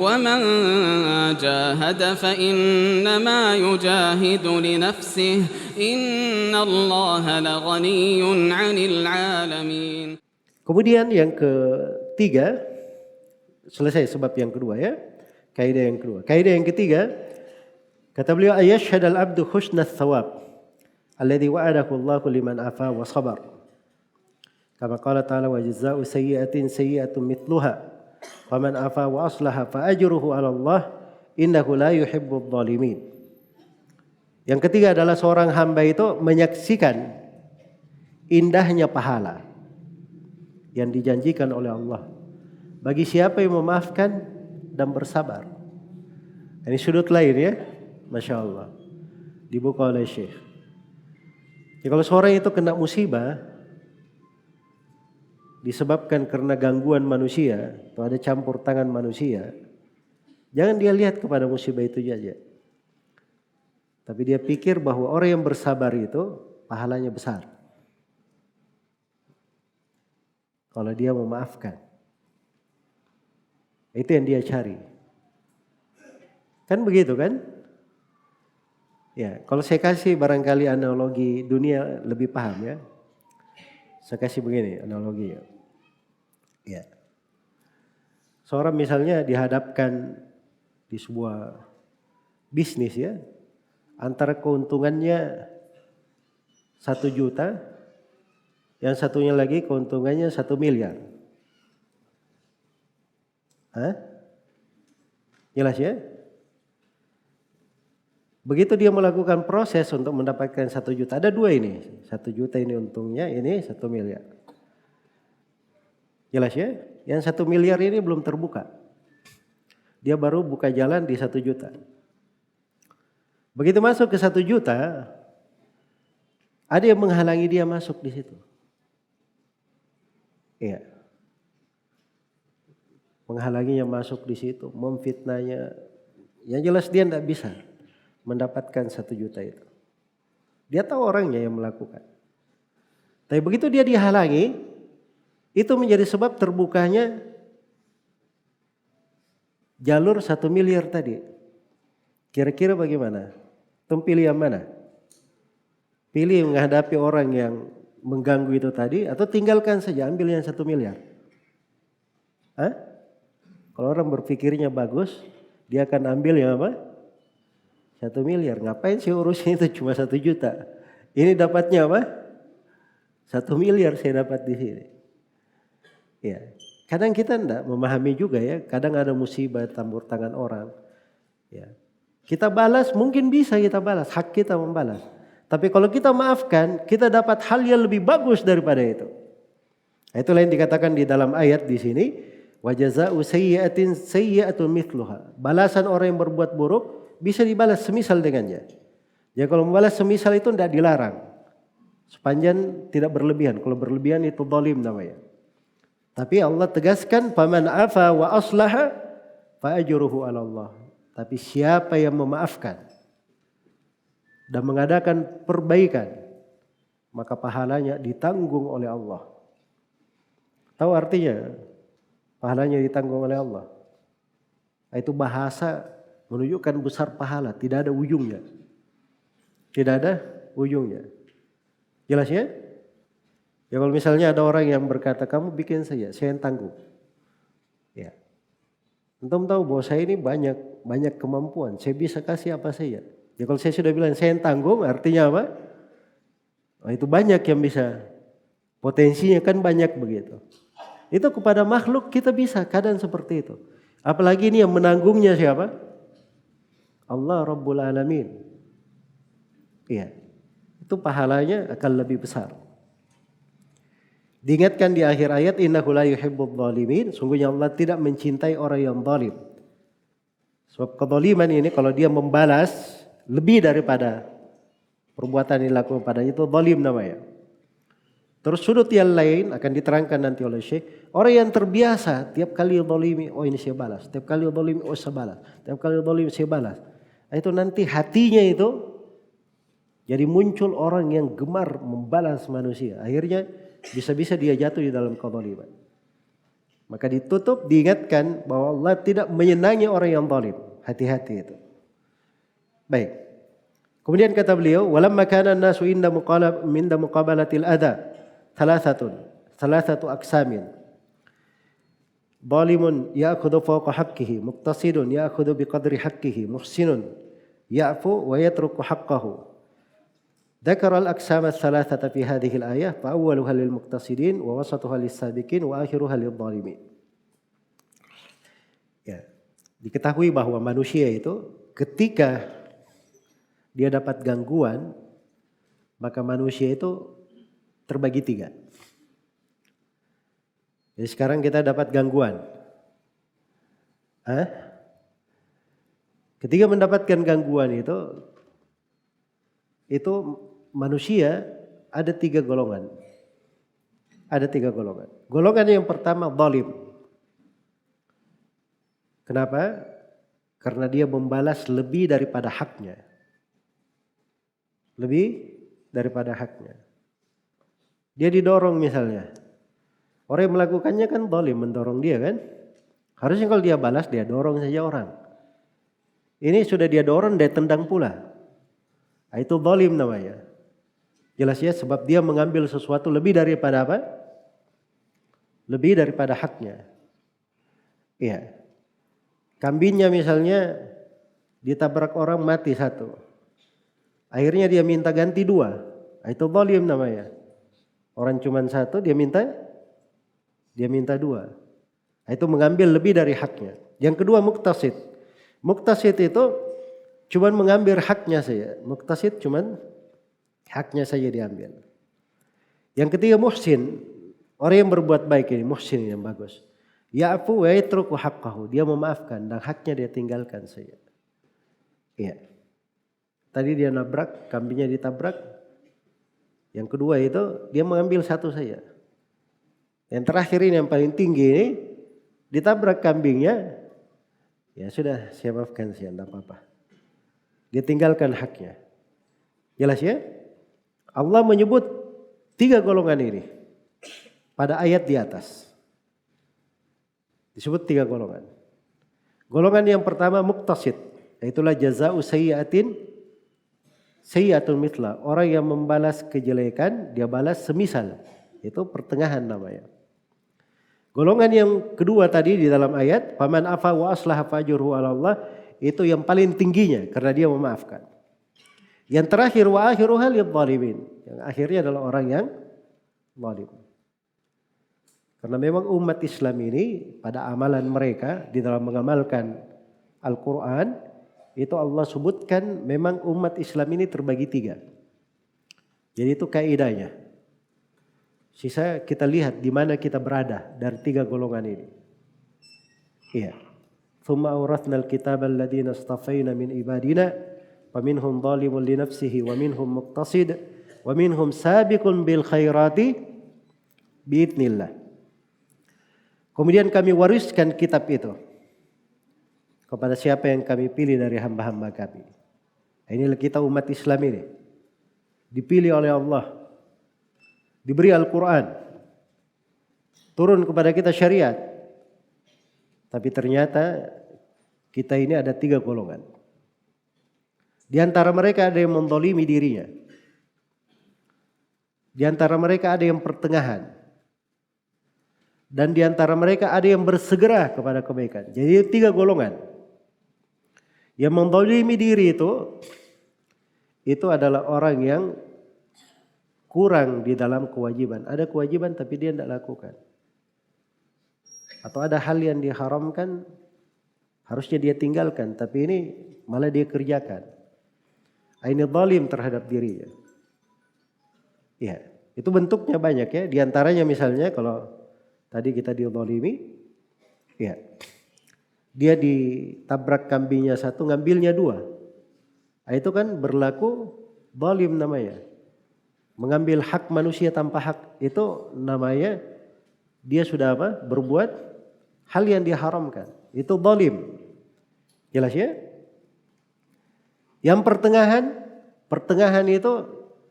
ومن جاهد فإنما يجاهد لنفسه إن الله لغني عن العالمين. Kemudian yang ketiga, selesai sebab yang kedua ya. Kaidah yang kedua. Kaidah yang ketiga, kata beliau ayyashhadal abdu husnats thawab alladhi wa'adahu Allahu liman afa wa sabar. Kama qala ta'ala wa jazaa'u sayyi'atin sayyi'atun mithluha faman afa wa aslaha fa ajruhu 'ala Allah innahu la yuhibbudz zalimin. Yang ketiga adalah seorang hamba itu menyaksikan indahnya pahala yang dijanjikan oleh Allah bagi siapa yang memaafkan dan bersabar. Ini sudut lain ya, Masya Allah, dibuka oleh Syekh. Ya, kalau seorang itu kena musibah disebabkan karena gangguan manusia atau ada campur tangan manusia, jangan dia lihat kepada musibah itu saja, tapi dia pikir bahwa orang yang bersabar itu pahalanya besar kalau dia memaafkan. Itu yang dia cari. Kan begitu kan? Ya, kalau saya kasih barangkali analogi dunia lebih paham ya. Saya kasih begini analoginya. Ya. Seorang misalnya dihadapkan di sebuah bisnis ya. Antara keuntungannya 1 juta, yang satunya lagi keuntungannya 1 miliar. Hah? Jelas ya? Begitu dia melakukan proses untuk mendapatkan 1 juta, ada 2 ini. 1 juta ini untungnya, ini 1 miliar. Jelas ya? Yang 1 miliar ini belum terbuka. Dia baru buka jalan di 1 juta. Begitu masuk ke 1 juta, ada yang menghalangi dia masuk di situ. Iya. Menghalanginya masuk di situ, memfitnahnya. Yang jelas dia tidak bisa mendapatkan 1 juta itu. Dia tahu orangnya yang melakukan. Tapi begitu dia dihalangi, itu menjadi sebab terbukanya jalur 1 miliar tadi. Kira-kira bagaimana? Tum pilih yang mana? Pilih menghadapi orang yang mengganggu itu tadi, atau tinggalkan saja, ambil yang 1 miliar. Hah? Kalau orang berpikirnya bagus, dia akan ambil yang apa? 1 miliar. Ngapain sih urusin itu cuma 1 juta? Ini dapatnya apa? 1 miliar saya dapat di sini. Ya, kadang kita enggak memahami juga ya. Kadang ada musibah campur tangan orang. Ya, kita balas, mungkin bisa kita balas, hak kita membalas. Tapi kalau kita maafkan, kita dapat hal yang lebih bagus daripada itu. Itulah yang dikatakan di dalam ayat di sini. Wa jazaa'u sayyi'atin sayyi'atun mithluha. Balasan orang yang berbuat buruk bisa dibalas semisal dengannya. Ya, kalau membalas semisal itu tidak dilarang. Sepanjang tidak berlebihan. Kalau berlebihan itu zalim namanya. Tapi Allah tegaskan faman afa wa aslaha fa ajruhu 'ala Allah. Tapi siapa yang memaafkan dan mengadakan perbaikan, maka pahalanya ditanggung oleh Allah. Tahu artinya? Pahalanya ditanggung oleh Allah. Itu bahasa menunjukkan besar pahala, tidak ada ujungnya. Tidak ada ujungnya. Jelas ya? Ya, kalau misalnya ada orang yang berkata, kamu bikin saja, saya yang tanggung. Ya. Antum tahu bahwa saya ini banyak kemampuan, saya bisa kasih apa saja. Ya, kalau saya sudah bilang saya yang tanggung, artinya apa? Oh, itu banyak yang bisa. Potensinya kan banyak begitu. Itu kepada makhluk kita bisa kadang seperti itu. Apalagi ini yang menanggungnya siapa? Allah Rabbul Alamin. Iya. Itu pahalanya akan lebih besar. Diingatkan di akhir ayat innahu la yuhibbudz zalimin, sungguhnya Allah tidak mencintai orang yang zalim. Sebab kezaliman ini kalau dia membalas lebih daripada perbuatan yang dilakukan padanya, itu zalim namanya. Terus sudut yang lain akan diterangkan nanti oleh Syekh. Orang yang terbiasa tiap kali zalimi, oh ini saya balas. Tiap kali zalimi, oh saya balas. Tiap kali zalimi saya balas. Nah, itu nanti hatinya itu jadi muncul orang yang gemar membalas manusia. Akhirnya bisa-bisa dia jatuh di dalam kezaliman. Maka ditutup, diingatkan bahwa Allah tidak menyenangi orang yang zalim. Hati-hati itu. Baik. Kemudian kata beliau, walamma kana an-nasu inda muqabalatil adha thalathatu aqsamin. Zalimun ya'khudhu fawqa haqqihi, muqtasidun ya'khudhu biqadri haqqihi, muhsinun ya'fu wa yatruku haqqahu. Dzakara al-aqsam ats-tsalatsata fi hadhihi al-ayah, fa awwaluha lil muqtasidin wa wasatuha lis-sabiqin wa akhiruha lidh-dhalimin. Ya. Diketahui bahwa manusia itu ketika dia dapat gangguan, maka manusia itu terbagi 3. Jadi sekarang kita dapat gangguan. Ketika mendapatkan gangguan itu manusia ada 3 golongan. Ada 3 golongan. Golongan yang pertama zalim. Kenapa? Karena dia membalas lebih daripada haknya. Lebih daripada haknya. Dia didorong misalnya. Orang yang melakukannya kan zalim, mendorong dia kan. Harusnya kalau dia balas, dia dorong saja orang. Ini sudah dia dorong, dia tendang pula. Itu zalim namanya. Jelas ya, sebab dia mengambil sesuatu lebih daripada apa? Lebih daripada haknya. Iya. Kambingnya misalnya ditabrak orang, mati 1. Akhirnya dia minta ganti 2. Itu zalim namanya. Orang cuma 1, dia minta 2. Itu mengambil lebih dari haknya. Yang kedua muqtasid. Muqtasid itu cuma mengambil haknya saja. Muqtasid cuma haknya saja diambil. Yang ketiga muhsin. Orang yang berbuat baik ini, muhsin yang bagus. Ya'fu wa yatruku haqqahu. Dia memaafkan dan haknya dia tinggalkan saja. Iya. Tadi dia nabrak, kambingnya ditabrak. Yang kedua itu dia mengambil 1 saja. Yang terakhir ini yang paling tinggi ini ditabrak kambingnya. Ya sudah, saya maafkan saya, tidak apa-apa. Dia tinggalkan haknya. Jelas ya? Allah menyebut 3 golongan ini pada ayat di atas. Disebut 3 golongan. Golongan yang pertama muqtasid. Itulah jaza'u sayyi'atun mithla. Orang yang membalas kejelekan, dia balas semisal. Itu pertengahan namanya. Golongan yang kedua tadi di dalam ayat, faman afa wa aslaha fajruhu 'ala Allah, itu yang paling tingginya karena dia memaafkan. Yang terakhir wa akhiruha lidh-dhalimin. Yang akhirnya adalah orang yang zalim. Karena memang umat Islam ini pada amalan mereka di dalam mengamalkan Al-Qur'an, itu Allah sebutkan memang umat Islam ini terbagi 3. Jadi itu kaidahnya. Sisa kita lihat di mana kita berada dari 3 golongan ini. Iya. Tsumma awrathna al-kitaba alladziina istafaina min ibadina faminhum zalimun li nafsihi wa minhum muqtasid wa minhum sabiqun bil khairati biidznillah. Kemudian kami wariskan kitab itu kepada siapa yang kami pilih dari hamba-hamba kami. Inilah kita umat Islam ini. Dipilih oleh Allah. Diberi Al-Quran. Turun kepada kita syariat. Tapi ternyata kita ini ada 3 golongan. Di antara mereka ada yang menzalimi dirinya. Di antara mereka ada yang pertengahan. Dan di antara mereka ada yang bersegera kepada kebaikan. Jadi 3 golongan. Yang menzalimi diri itu adalah orang yang kurang di dalam kewajiban. Ada kewajiban tapi dia tidak lakukan. Atau ada hal yang diharamkan harusnya dia tinggalkan tapi ini malah dia kerjakan. Ini zalim terhadap dirinya. Ya, itu bentuknya banyak ya. Di antaranya misalnya kalau tadi kita dizalimi, ya. Dia ditabrak kambingnya 1, ngambilnya 2. Itu kan berlaku zalim namanya. Mengambil hak manusia tanpa hak itu namanya dia sudah apa? Berbuat hal yang diharamkan. Itu zalim. Jelas ya? Yang pertengahan itu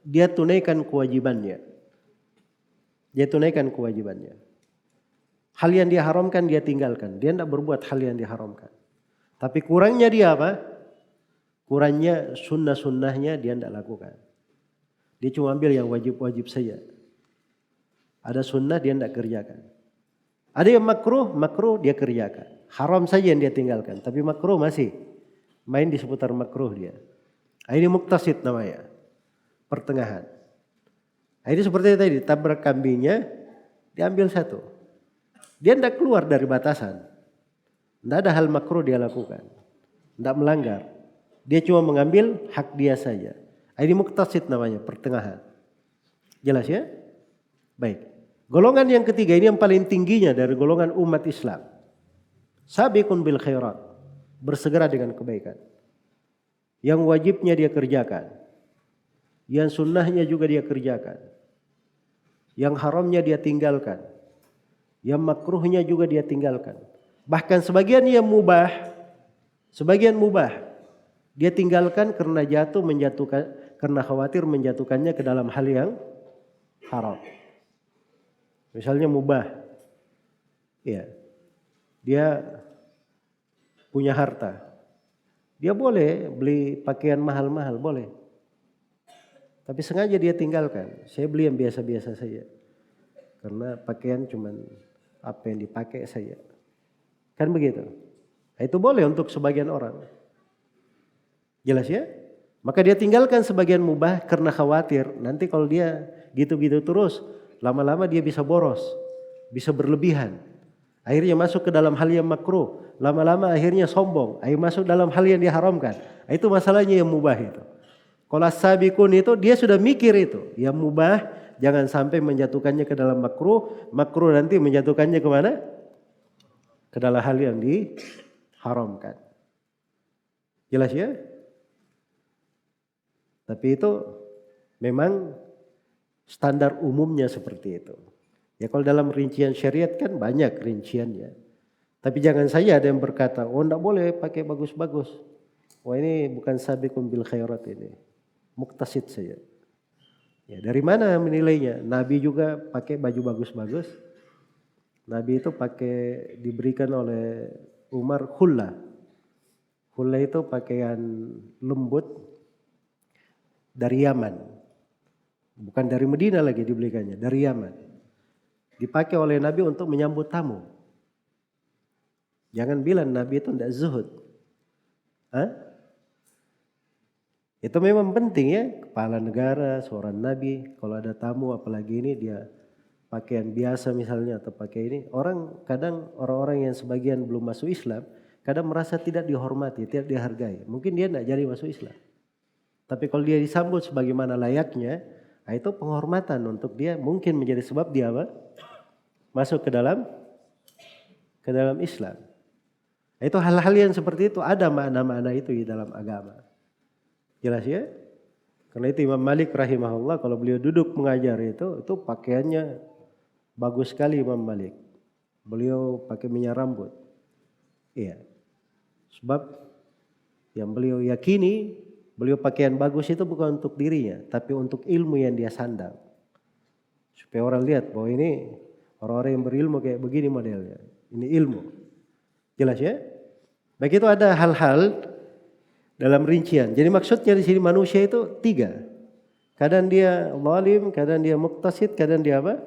dia tunaikan kewajibannya. Dia tunaikan kewajibannya. Hal yang dia haramkan dia tinggalkan. Dia tidak berbuat hal yang diharamkan. Tapi kurangnya dia apa? Kurangnya sunnah-sunnahnya dia tidak lakukan. Dia cuma ambil yang wajib-wajib saja. Ada sunnah dia tidak kerjakan. Ada yang makruh dia kerjakan. Haram saja yang dia tinggalkan. Tapi makruh masih main di seputar makruh dia. Ini muktasid namanya. Pertengahan. Ini seperti tadi, tabrak kambingnya diambil satu. Dia tidak keluar dari batasan. Tidak ada hal makruh dia lakukan. Tidak melanggar. Dia cuma mengambil hak dia saja. Ini muktasid namanya, pertengahan. Jelas ya? Baik. Golongan yang ketiga ini yang paling tingginya dari golongan umat Islam. Sabiqun bil khairat. Bersegera dengan kebaikan. Yang wajibnya dia kerjakan. Yang sunnahnya juga dia kerjakan. Yang haramnya dia tinggalkan. Yang makruhnya juga dia tinggalkan. Bahkan sebagian yang mubah. Sebagian mubah. Dia tinggalkan karena karena khawatir menjatuhkannya ke dalam hal yang haram. Misalnya mubah. Ya. Dia punya harta. Dia boleh beli pakaian mahal-mahal, boleh. Tapi sengaja dia tinggalkan. Saya beli yang biasa-biasa saja. Karena pakaian cuman apa yang dipakai saja. Kan begitu. Itu boleh untuk sebagian orang. Jelas ya? Maka dia tinggalkan sebagian mubah karena khawatir. Nanti kalau dia gitu-gitu terus, lama-lama dia bisa boros. Bisa berlebihan. Akhirnya masuk ke dalam hal yang makruh. Lama-lama akhirnya sombong. Akhirnya masuk dalam hal yang diharamkan. Itu masalahnya yang mubah itu. Kalau sabiqun itu dia sudah mikir itu. Yang mubah jangan sampai menjatuhkannya ke dalam makruh. Makruh nanti menjatuhkannya kemana? Ke dalam hal yang diharamkan. Jelas ya? Tapi itu memang standar umumnya seperti itu. Ya kalau dalam rincian syariat kan banyak rinciannya. Tapi jangan saja ada yang berkata, oh enggak boleh pakai bagus-bagus. Wah ini bukan sabiqun bil khairat ini. Muktasid saja. Ya, dari mana menilainya? Nabi juga pakai baju bagus-bagus. Nabi itu diberikan oleh Umar hulla. Hulla itu pakaian lembut dari Yaman. Bukan dari Medina lagi dibelikannya, dari Yaman. Dipakai oleh Nabi untuk menyambut tamu. Jangan bilang Nabi itu tidak zuhud. Itu memang penting ya, kepala negara, seorang Nabi, kalau ada tamu apalagi ini dia pakaian biasa misalnya atau pakai ini. Orang-orang yang sebagian belum masuk Islam, kadang merasa tidak dihormati, tidak dihargai. Mungkin dia tidak jadi masuk Islam. Tapi kalau dia disambut sebagaimana layaknya, itu penghormatan untuk dia mungkin menjadi sebab dia masuk ke dalam Islam. Itu hal-hal yang seperti itu ada makna-makna itu di dalam agama. Jelas ya? Karena itu Imam Malik rahimahullah kalau beliau duduk mengajar itu pakaiannya bagus sekali Imam Malik. Beliau pakai minyak rambut. Iya. Sebab yang beliau yakini beliau pakaian bagus itu bukan untuk dirinya, tapi untuk ilmu yang dia sandang. Supaya orang lihat bahwa ini orang-orang yang berilmu kayak begini modelnya. Ini ilmu. Jelas ya? Baik itu ada hal-hal dalam rincian. Jadi maksudnya di sini manusia itu 3. Kadang dia zalim, kadang dia muktasid, kadang dia apa?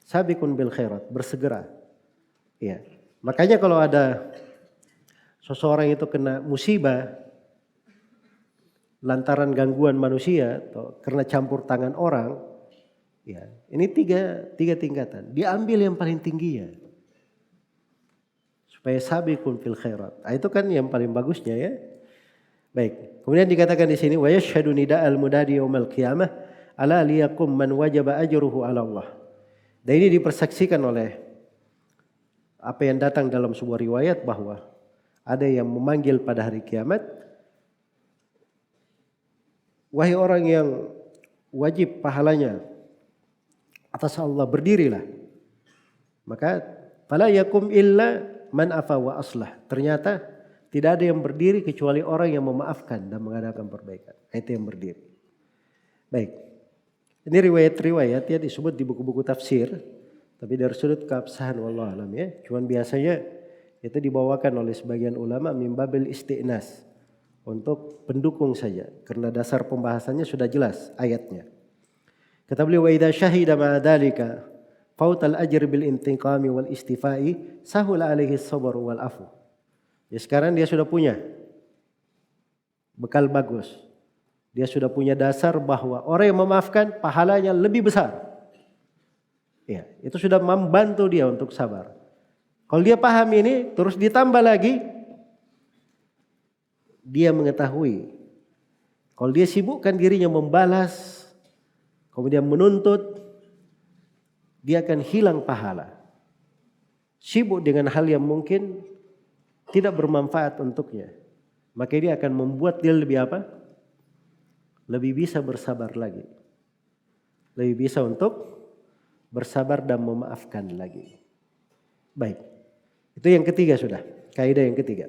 Sabiqun bil khairat, bersegera. Ya. Makanya kalau ada seseorang itu kena musibah lantaran gangguan manusia atau karena campur tangan orang, ya ini tiga tingkatan. Dia ambil yang paling tingginya supaya sabiqun fil khairat. Itu kan yang paling bagusnya ya. Baik. Kemudian dikatakan di sini wa yashhadu nida'al mudadi yaumal qiyamah ala liyakum man wajaba ajruhu ala Allah. Dan ini dipersaksikan oleh apa yang datang dalam sebuah riwayat bahwa ada yang memanggil pada hari kiamat, wahai orang yang wajib pahalanya atas Allah, berdirilah. Maka fala yakum illa man afa wa aslah. Ternyata tidak ada yang berdiri kecuali orang yang memaafkan dan mengadakan perbaikan. Itu yang berdiri. Baik. Ini riwayat-riwayat ya disebut di buku-buku tafsir. Tapi dari sudut keabsahan wallahu alam ya. Cuman biasanya itu dibawakan oleh sebagian ulama min babil isti'nas. Untuk pendukung saja. Karena dasar pembahasannya sudah jelas ayatnya. Kata beliau wa idza syahida ma'a dzalika fautal ajr bil intiqami wal istifai sahul alaihi sabr wal afu. Ya sekarang dia sudah punya bekal bagus. Dia sudah punya dasar bahwa orang yang memaafkan pahalanya lebih besar. Ya, itu sudah membantu dia untuk sabar. Kalau dia paham ini, terus ditambah lagi, dia mengetahui. Kalau dia sibukkan dirinya membalas, kemudian menuntut, dia akan hilang pahala. Sibuk dengan hal yang mungkin tidak bermanfaat untuknya. Maka dia akan membuat dia lebih apa? Lebih bisa bersabar lagi. Lebih bisa untuk bersabar dan memaafkan lagi. Baik. Itu yang ketiga sudah. Kaidah yang ketiga.